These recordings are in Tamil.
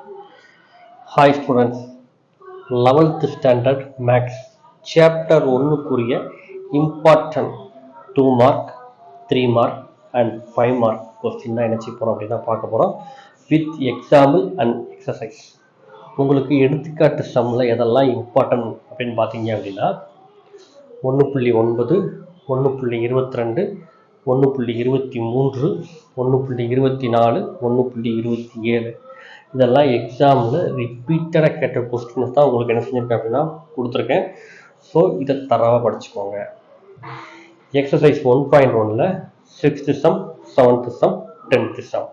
Hi students, 11th standard Maths Chapter 1 important 2 mark, 3 mark and 5 mark question with example and exercise. உங்களுக்கு எடுத்துக்காட்டு சம்ல எதெல்லாம் இம்பார்ட்டன்ட் அப்படின்னு பார்த்தீங்க அப்படின்னா 1.9 1.22 1.23 1.24 1.27 இதெல்லாம் எக்ஸாமில் ரிப்பீட்டடாக கேட்ட கொஸ்டின்ஸ் தான் உங்களுக்கு என்ன செஞ்சுருக்கேன் அப்படின்னா கொடுத்துருக்கேன். ஸோ இதை தரவாக படிச்சுக்கோங்க. எக்ஸசைஸ் 1.1ல் 6th sum 7th sum 10th sum.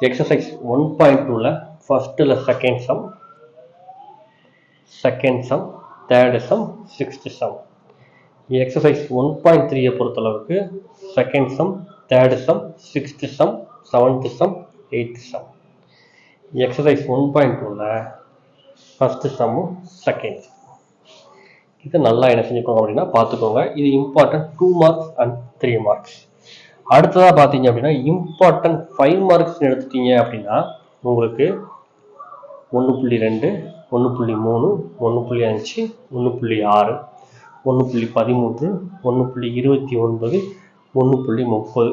Exercise 1.2ல் ஃபஸ்ட்டில் second sum, second sum, third sum, 6th sum. Exercise 1.3 பொறுத்தளவுக்கு second sum, third sum, 6th sum, 7th sum, 8th sum. Exercise 1.2ல் ஃபஸ்ட்டு சம்மும் செகண்ட். இது நல்லா என்ன செஞ்சுக்கோங்க அப்படின்னா பார்த்துக்கோங்க. இது இம்பார்ட்டன்ட் 2 மார்க்ஸ் அண்ட் 3 மார்க்ஸ். அடுத்ததாக பார்த்தீங்க அப்படின்னா இம்பார்ட்டன்ட் 5 மார்க்ஸ் எடுத்துட்டீங்க அப்படின்னா உங்களுக்கு 1.2 1.3 1.5 1.6 1.13 1.29 1.30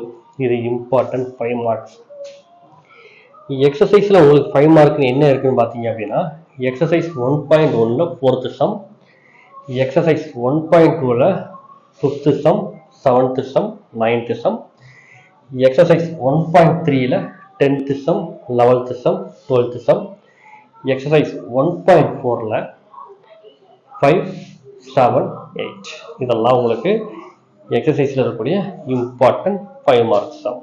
இது இம்பார்ட்டன்ட் 5 மார்க்ஸ். எக்ஸசைஸில் உங்களுக்கு 5 மார்க் என்ன இருக்குன்னு பார்த்தீங்க அப்படின்னா எக்ஸசைஸ் 1.1ல் 4th sum, எக்ஸசைஸ் 1.2ல் 5th sum, 7th sum, 9th sum, exercise 1.3ல் 10th sum, 11th sum, 12th sum, exercise 1.4ல் 5, 7, 8 இதெல்லாம் உங்களுக்கு எக்ஸசைஸில் இருக்கக்கூடிய இம்பார்ட்டன்ட் 5 மார்க்ஸ் தான்.